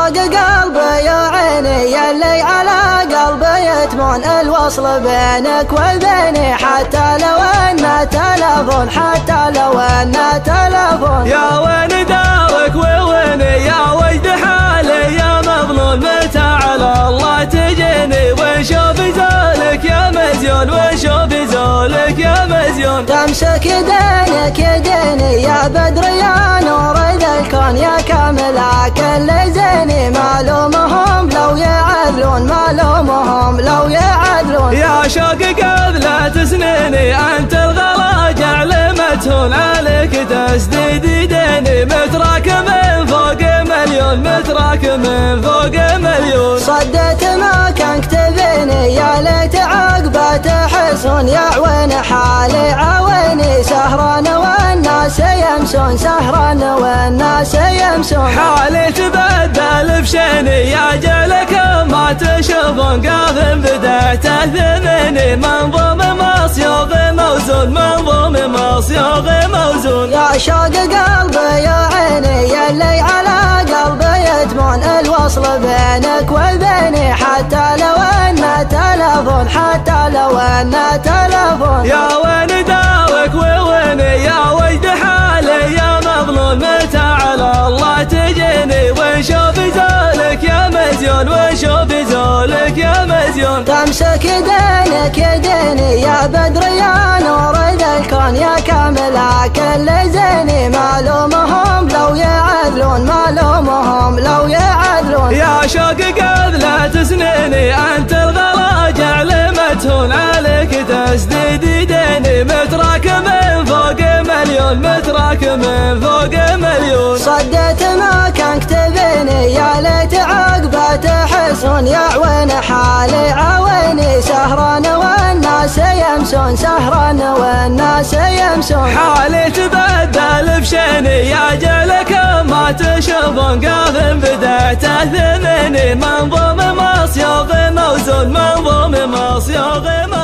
شوق قلبي يا عيني يلي على قلبي يتمون الوصل بينك وبيني، حتى لو ان تلفون، حتى لو ان تلفون. يا وين دارك وويني يا وجد حالي يا مظلوم، متى على الله تجيني ونشوف زولك يا مزيون، ونشوف زولك يا مزيون. تمسك يدينك يديني يا بدر يا نور ذا الكون، يا كامل كل زيني، معلومهم لو يعدلون، معلومهم لو يعدلون. يا شوق قبلة سنيني انت الغلا جعلمتهن عليك تسديد يديني، متراك من فوق مليون، متراك من فوق مليون. صدت ما كان كتبيني يا ليت عقبه تحسون، يا عوين حالي عويني سهران والناس يمسون، سهران والناس يمسون. حالي تبدل بشيني يا جلك ما تشوفون، قاذم بدأت ثمني منظوم مصيوغ موزون، منظوم مصيوغ موزون. يا شوق قلبي يا عيني يلي على قلبي يتمون الوصل بينك وبيني، حتى لو ان تلفون، حتى لو ان تلفون. يا وين دارك وويني يا وجد حالي يا مظلوم، متى على الله تجيني ونشوف زولك يا مزيون، ونشوف زولك يا مزيون. تمسك يدينك يديني يا بدر يا نور ذا الكون، يا كامل كل زيني، معلومهم لو يعدلون، معلومهم لو يعدلون. يا شوق قبلة سنيني انت الغلا جعلمتهن عليك تسديد يديني، متراك من فوق مليون، متراك من فوق مليون. صدت ما كان كتبيني يا ليت عقبه تحسون، يا عوين حالي عويني سهران والناس يمسون، سهران والناس يمسون. حالي تبدل بشيني يا جلك ما تشوفون، قاذم بدأت ثمني منظوم مصيوغ موزون، منظوم مصيوغ موزون.